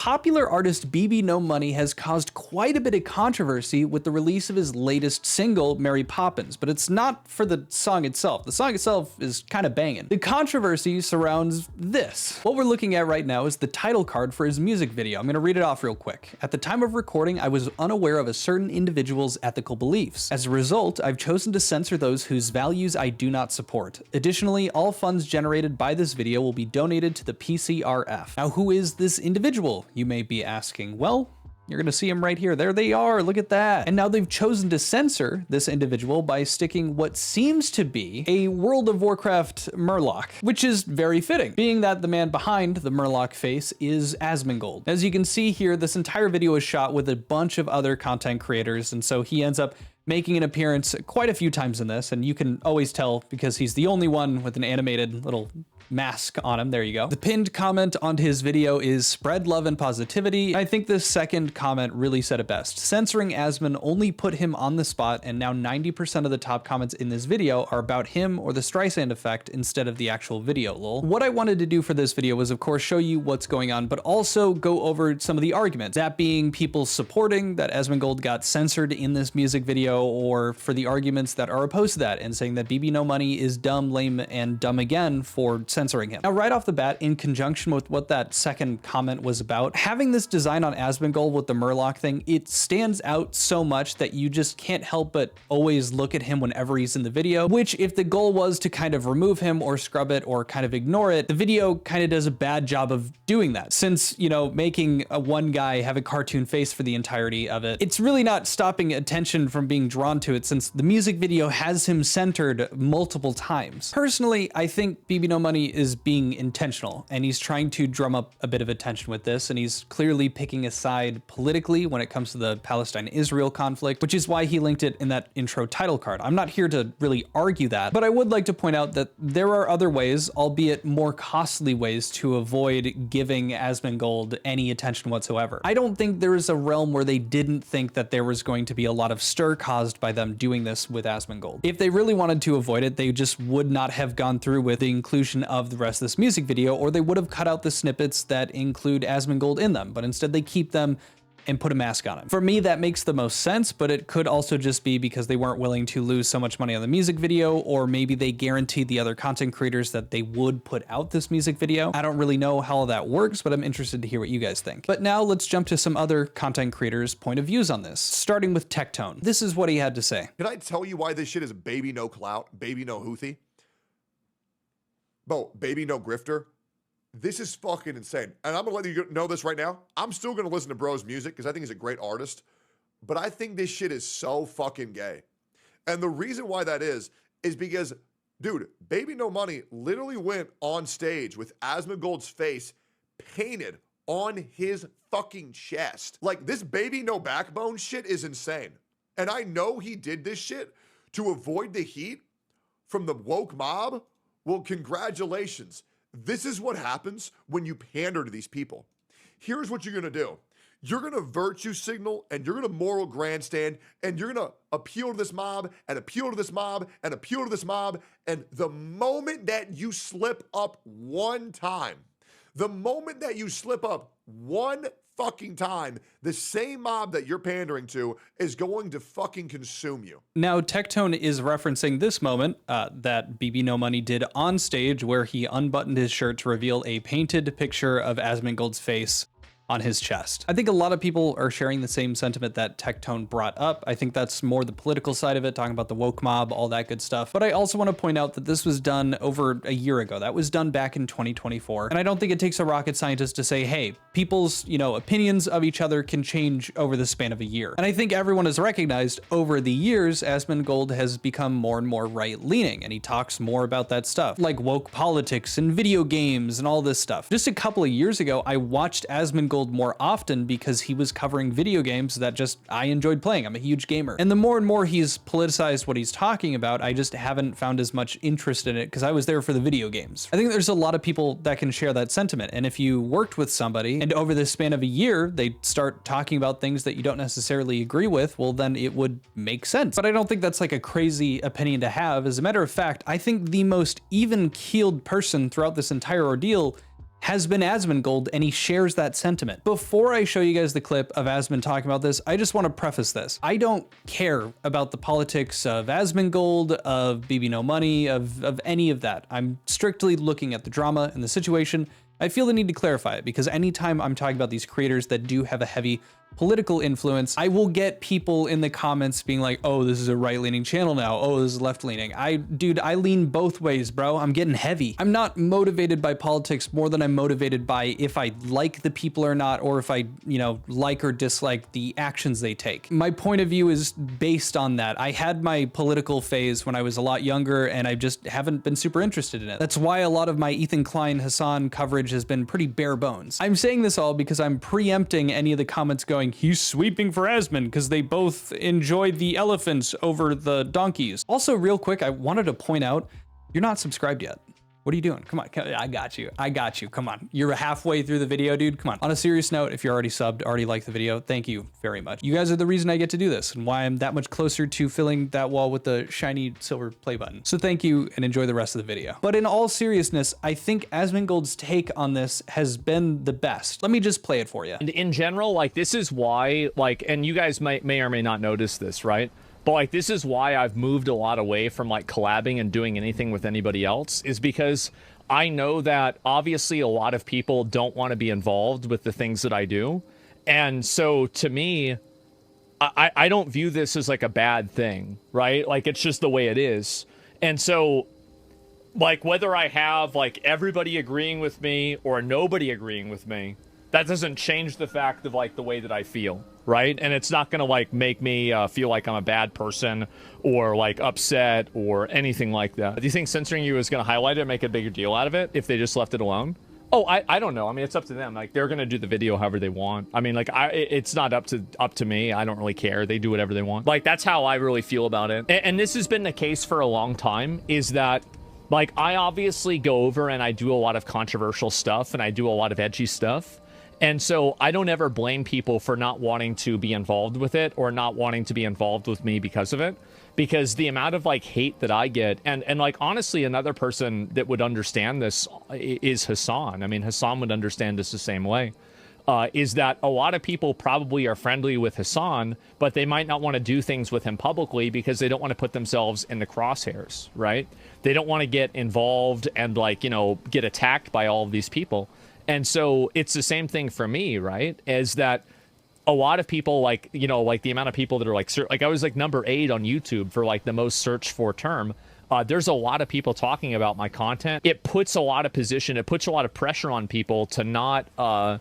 Popular artist BBNO has caused quite a bit of controversy with the release of his latest single, Mary Poppins, but it's not for the song itself. The song itself is kind of banging. The controversy surrounds this. What we're looking at right now is the title card for his music video. I'm gonna read it off real quick. At the time of recording, I was unaware of a certain individual's ethical beliefs. As a result, I've chosen to censor those whose values I do not support. Additionally, all funds generated by this video will be donated to the PCRF. Now, who is this individual? You may be asking. Well, you're gonna see them right here. There they are, look at that. And now they've chosen to censor this individual by sticking what seems to be a World of Warcraft Murloc, which is very fitting, being that the man behind the Murloc face is Asmongold. As you can see here, this entire video is shot with a bunch of other content creators, and so he ends up making an appearance quite a few times in this, and you can always tell because he's the only one with an animated little mask on him. There you go. The pinned comment on his video is "spread love and positivity." I think this second comment really said it best. Censoring Asmon only put him on the spot, and now 90% of the top comments in this video are about him or the Streisand effect instead of the actual video, lol. What I wanted to do for this video was of course show you what's going on, but also go over some of the arguments. That being people supporting that Asmongold got censored in this music video, or for the arguments that are opposed to that and saying that BB No Money is dumb, lame, and dumb again for censoring him. Now, right off the bat, in conjunction with what that second comment was about, having this design on Asmongold with the Murloc thing, it stands out so much that you just can't help but always look at him whenever he's in the video, which if the goal was to kind of remove him or scrub it or kind of ignore it, the video kind of does a bad job of doing that. Since, you know, making one guy have a cartoon face for the entirety of it, it's really not stopping attention from being drawn to it, since the music video has him centered multiple times. Personally, I think BB No Money is being intentional, and he's trying to drum up a bit of attention with this, and he's clearly picking a side politically when it comes to the Palestine-Israel conflict, which is why he linked it in that intro title card. I'm not here to really argue that, but I would like to point out that there are other ways, albeit more costly ways, to avoid giving Asmongold any attention whatsoever. I don't think there is a realm where they didn't think that there was going to be a lot of stir caused by them doing this with Asmongold. If they really wanted to avoid it, they just would not have gone through with the inclusion of the rest of this music video, or they would have cut out the snippets that include Asmongold in them, but instead they keep them and put a mask on him. For me, that makes the most sense, but it could also just be because they weren't willing to lose so much money on the music video, or maybe they guaranteed the other content creators that they would put out this music video. I don't really know how that works, but I'm interested to hear what you guys think. But now let's jump to some other content creators' point of views on this, starting with Tectone. This is what he had to say. Can I tell you why this shit is baby no clout, baby no Houthi? Bro, baby no grifter? This is fucking insane. And I'm gonna let you know this right now. I'm still gonna listen to bro's music because I think he's a great artist. But I think this shit is so fucking gay. And the reason why that is because, dude, Baby No Money literally went on stage with Asmongold's face painted on his fucking chest. Like, this Baby No Backbone shit is insane. And I know he did this shit to avoid the heat from the woke mob. Well, congratulations. This is what happens when you pander to these people. Here's what you're gonna do. You're gonna virtue signal, and you're gonna moral grandstand, and you're gonna appeal to this mob, and appeal to this mob, and appeal to this mob, and the moment that you slip up one time, the moment that you slip up one fucking time, the same mob that you're pandering to is going to fucking consume you. Now, Tectone is referencing this moment that BB No Money did on stage, where he unbuttoned his shirt to reveal a painted picture of Asmongold's face on his chest. I think a lot of people are sharing the same sentiment that Tectone brought up. I think that's more the political side of it, talking about the woke mob, all that good stuff. But I also want to point out that this was done over a year ago. That was done back in 2024. And I don't think it takes a rocket scientist to say, hey, people's, opinions of each other can change over the span of a year. And I think everyone has recognized over the years, Asmongold has become more and more right-leaning, and he talks more about that stuff, like woke politics and video games and all this stuff. Just a couple of years ago, I watched Asmongold more often because he was covering video games that I enjoyed playing. I'm a huge gamer. And the more and more he's politicized what he's talking about, I just haven't found as much interest in it because I was there for the video games. I think there's a lot of people that can share that sentiment. And if you worked with somebody and over the span of a year, they start talking about things that you don't necessarily agree with, well, then it would make sense. But I don't think that's like a crazy opinion to have. As a matter of fact, I think the most even-keeled person throughout this entire ordeal has been Asmongold, and he shares that sentiment. Before I show you guys the clip of Asmon talking about this, I just want to preface this. I don't care about the politics of Asmongold, of BBNO money, of any of that. I'm strictly looking at the drama and the situation. I feel the need to clarify it because anytime I'm talking about these creators that do have a heavy political influence, I will get people in the comments being like, oh, this is a right-leaning channel now. Oh, this is left-leaning. Dude, I lean both ways, bro. I'm getting heavy. I'm not motivated by politics more than I'm motivated by if I like the people or not, or if I, like or dislike the actions they take. My point of view is based on that. I had my political phase when I was a lot younger, and I just haven't been super interested in it. That's why a lot of my Ethan Klein Hassan coverage has been pretty bare bones. I'm saying this all because I'm preempting any of the comments going, he's sweeping for Asmon because they both enjoyed the elephants over the donkeys. Also, real quick, I wanted to point out, you're not subscribed yet. What are you doing? Come on, I got you. I got you. Come on. You're halfway through the video, dude. Come on. On a serious note, if you're already subbed, already liked the video, thank you very much. You guys are the reason I get to do this and why I'm that much closer to filling that wall with the shiny silver play button. So thank you and enjoy the rest of the video. But in all seriousness, I think Asmongold's take on this has been the best. Let me just play it for you. And in general, like, this is why, like, and you guys may or may not notice this, right? But like, this is why I've moved a lot away from like collabing and doing anything with anybody else, is because I know that obviously a lot of people don't want to be involved with the things that I do. And so to me, I don't view this as like a bad thing, right? Like, it's just the way it is. And so, like, whether I have like everybody agreeing with me or nobody agreeing with me, that doesn't change the fact of like the way that I feel, right? And it's not gonna like make me feel like I'm a bad person or like upset or anything like that. Do you think censoring you is gonna highlight it and make a bigger deal out of it if they just left it alone? Oh, I don't know. I mean, it's up to them. Like, they're gonna do the video however they want. I mean, like, it's not up to me. I don't really care. They do whatever they want. Like, that's how I really feel about it. And this has been the case for a long time, is that, like, I obviously go over and I do a lot of controversial stuff and I do a lot of edgy stuff. And so I don't ever blame people for not wanting to be involved with it or not wanting to be involved with me because of it. Because the amount of like hate that I get, and like, honestly, another person that would understand this is Hassan. I mean, Hassan would understand this the same way. Is that a lot of people probably are friendly with Hassan, but they might not want to do things with him publicly because they don't want to put themselves in the crosshairs, right? They don't want to get involved and like, get attacked by all of these people. And so it's the same thing for me, right? Is that a lot of people, like, like the amount of people that are like I was like number 8 on YouTube for like the most searched for term. There's a lot of people talking about my content. It puts a lot of pressure on people to not, to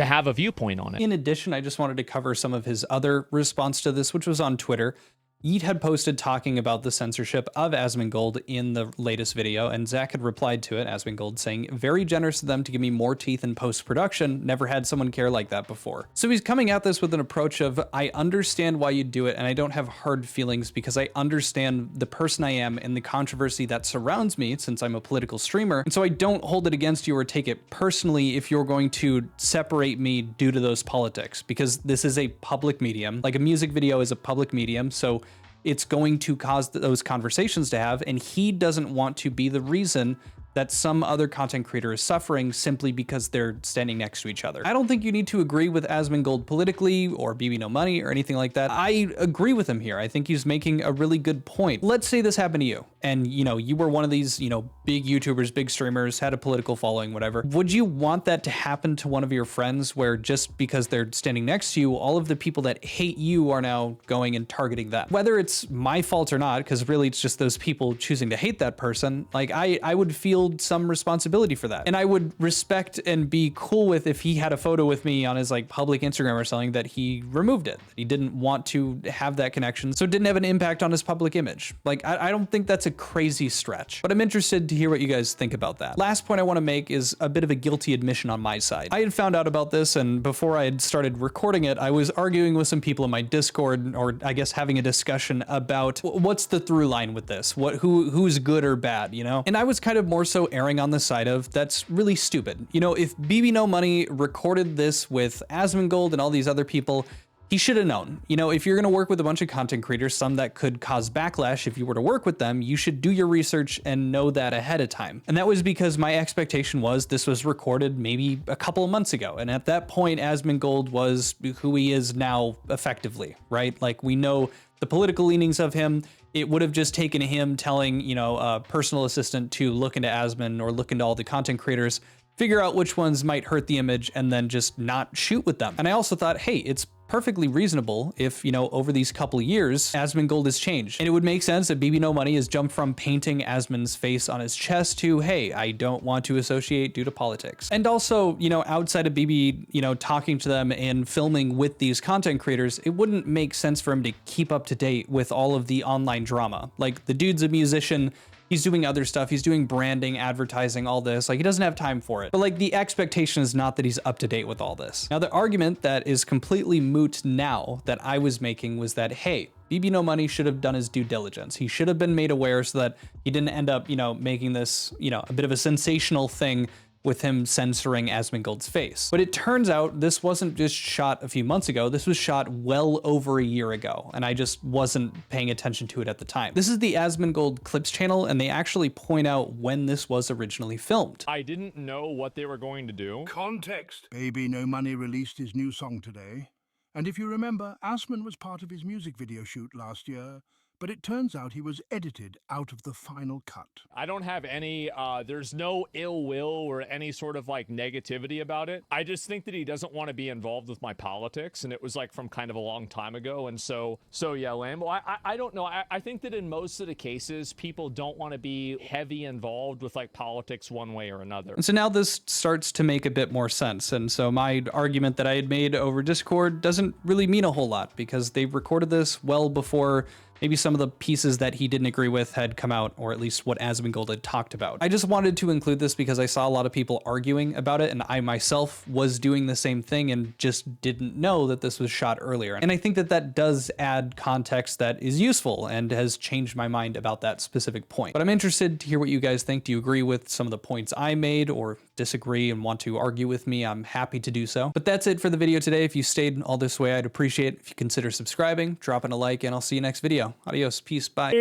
have a viewpoint on it. In addition, I just wanted to cover some of his other response to this, which was on Twitter. Yeet had posted talking about the censorship of Asmongold in the latest video, and Zach had replied to it, Asmongold, saying, very generous of them to give me more teeth in post-production, never had someone care like that before. So he's coming at this with an approach of, I understand why you do it, and I don't have hard feelings because I understand the person I am and the controversy that surrounds me since I'm a political streamer, and so I don't hold it against you or take it personally if you're going to separate me due to those politics, because this is a public medium. Like, a music video is a public medium, so it's going to cause those conversations to have, and he doesn't want to be the reason that some other content creator is suffering simply because they're standing next to each other. I don't think you need to agree with Asmongold politically or BBNO money or anything like that. I agree with him here. I think he's making a really good point. Let's say this happened to you and, you were one of these, big YouTubers, big streamers, had a political following, whatever. Would you want that to happen to one of your friends where just because they're standing next to you, all of the people that hate you are now going and targeting that? Whether it's my fault or not, because really it's just those people choosing to hate that person, like I would feel some responsibility for that. And I would respect and be cool with if he had a photo with me on his like public Instagram or something that he removed it. He didn't want to have that connection, so it didn't have an impact on his public image. Like, I don't think that's a crazy stretch, but I'm interested to hear what you guys think about that. Last point I want to make is a bit of a guilty admission on my side. I had found out about this, and before I had started recording it, I was arguing with some people in my Discord, or I guess having a discussion about what's the through line with this? Who's good or bad, And I was kind of more so erring on the side of, that's really stupid. If BBNO money recorded this with Asmongold and all these other people, He should have known. You know, if you're gonna work with a bunch of content creators, some that could cause backlash if you were to work with them, you should do your research and know that ahead of time. And that was because my expectation was this was recorded maybe a couple of months ago. And at that point, Asmongold was who he is now effectively, right? Like, we know the political leanings of him. It would have just taken him telling, you know, a personal assistant to look into Asmon or look into all the content creators, figure out which ones might hurt the image, and then just not shoot with them. And I also thought, hey, it's perfectly reasonable if, you know, over these couple of years, Asmongold has changed. And it would make sense that BBNO Money has jumped from painting Asmon's face on his chest to, hey, I don't want to associate due to politics. And also, you know, outside of BB, you know, talking to them and filming with these content creators, it wouldn't make sense for him to keep up to date with all of the online drama. Like, the dude's a musician, he's doing other stuff. He's doing branding, advertising, all this. Like, he doesn't have time for it. But like, the expectation is not that he's up to date with all this. Now, the argument that is completely moot now that I was making was that, hey, BBNO Money should have done his due diligence. He should have been made aware so that he didn't end up, you know, making this, you know, a bit of a sensational thing with him censoring Asmongold's face. But it turns out this wasn't just shot a few months ago, this was shot well over a year ago, and I just wasn't paying attention to it at the time. This is the Asmongold Clips channel, and they actually point out when this was originally filmed. I didn't know what they were going to do. Context. BBNO Money released his new song today. And if you remember, Asmon was part of his music video shoot last year, but it turns out he was edited out of the final cut. I don't have any, there's no ill will or any sort of like negativity about it. I just think that he doesn't want to be involved with my politics, and it was like from kind of a long time ago. And so yeah, Lambo, I don't know. I think that in most of the cases, people don't want to be heavy involved with like politics one way or another. And so now this starts to make a bit more sense. And so my argument that I had made over Discord doesn't really mean a whole lot, because they recorded this well before maybe some of the pieces that he didn't agree with had come out, or at least what Asmongold had talked about. I just wanted to include this because I saw a lot of people arguing about it, and I myself was doing the same thing and just didn't know that this was shot earlier. And I think that that does add context that is useful and has changed my mind about that specific point. But I'm interested to hear what you guys think. Do you agree with some of the points I made, or disagree and want to argue with me? I'm happy to do so. But that's it for the video today. If you stayed all this way, I'd appreciate it if you consider subscribing, dropping a like, and I'll see you next video. Adios, peace, bye.